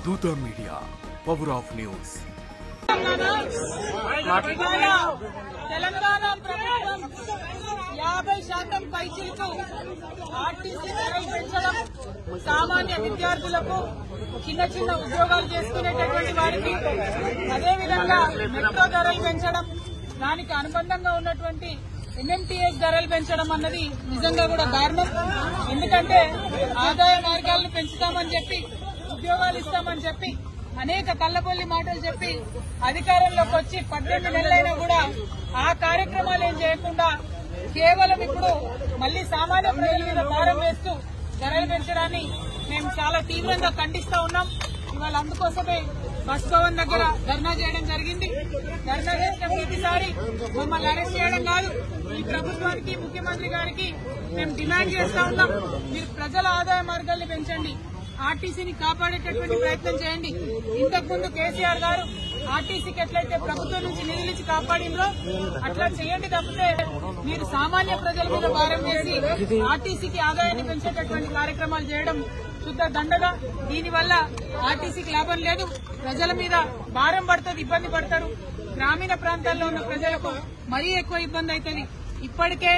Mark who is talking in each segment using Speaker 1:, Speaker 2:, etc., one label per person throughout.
Speaker 1: Dootha media, power of news.
Speaker 2: Telangana ప్రభుత్వం 50% పైచిలకు RTC ధరలు పెంచడం, సామాన్య విద్యార్థులకు చిన్న చిన్న ఉద్యోగాలు చేసుకునేటటువంటి వారికి, అదేవిధంగా మెట్రో ధరలు పెంచడం, దానికి అనుబంధంగా ఉన్నటువంటి ఎంఎంటీఎస్ ధరలు పెంచడం అన్నది నిజంగా కూడా దారుణం. ఎందుకంటే ఆదాయ మార్గాలను పెంచుతామని చెప్పి, ఉద్యోగాలు ఇస్తామని చెప్పి, అనేక కళ్ళబొల్లి మాటలు చెప్పి అధికారంలోకి వచ్చి 18 నెలలైనా కూడా ఆ కార్యక్రమాలు ఏం చేయకుండా కేవలం ఇప్పుడు మళ్లీ సామాన్య ప్రజల మీద భారం వేస్తూ ధరలు పెంచడాన్ని మేము చాలా తీవ్రంగా ఖండిస్తా ఉన్నాం. ఇవాళ అందుకోసమే బస్ భవన్ దగ్గర ధర్నా చేయడం జరిగింది. ధర్నా చేసిన ప్రతిసారి మమ్మల్ని అరెస్ట్ చేయడం కాదు, ఈ ప్రభుత్వానికి, ముఖ్యమంత్రి గారికి మేము డిమాండ్ చేస్తా ఉన్నాం, మీరు ప్రజల ఆదాయ మార్గాల్ని పెంచండి, ఆర్టీసీని కాపాడేటటువంటి ప్రయత్నం చేయండి. ఇంతకుముందు కేసీఆర్ గారు ఆర్టీసీకి ఎట్లయితే ప్రభుత్వం నుంచి నిధులిచ్చి కాపాడిందో అట్లా చేయండి తప్పితే మీరు సామాన్య ప్రజల మీద భారం వేసి ఆర్టీసీకి ఆదాయాన్ని పెంచేటటువంటి కార్యక్రమాలు చేయడం శుద్ధ దండగా. దీనివల్ల ఆర్టీసీకి లాభం లేదు, ప్రజల మీద భారం పడుతుంది, ఇబ్బంది పడతారు. గ్రామీణ ప్రాంతాల్లో ఉన్న ప్రజలకు మరీ ఎక్కువ ఇబ్బంది అవుతుంది. ఇప్పటికే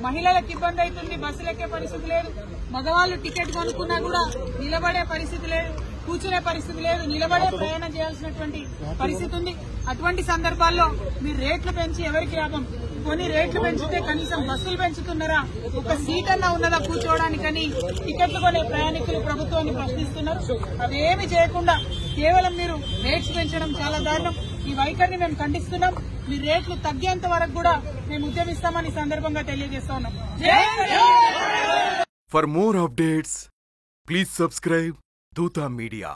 Speaker 2: మహిళలకు ఇబ్బంది అవుతుంది, బస్సులు ఎక్కే పరిస్థితి లేదు, మగవాళ్లు టికెట్ కొనుక్కున్నా కూడా నిలబడే పరిస్థితి లేదు, కూర్చునే పరిస్థితి లేదు, నిలబడే ప్రయాణం చేయాల్సినటువంటి పరిస్థితి ఉంది. అటువంటి సందర్భాల్లో మీరు రేట్లు పెంచి ఎవరికి లాభం? కొన్ని రేట్లు పెంచితే కనీసం బస్సులు పెంచుతున్నారా? ఒక సీట్ అన్నా ఉన్నదా కూర్చోవడానికని టికెట్లు కొనే ప్రయాణికులు ప్రభుత్వాన్ని ప్రశ్నిస్తున్నారు. అవేమి చేయకుండా కేవలం మీరు రేట్స్ పెంచడం చాలా దారుణం. ఈ వైఖరిని మేము ఖండిస్తున్నాం. మీ రేట్లు తగ్గేంత వరకు కూడా మేము ఉద్యమిస్తామని సందర్భంగా తెలియజేస్తా ఉన్నాం.
Speaker 1: For more updates, please subscribe Dootaa Media.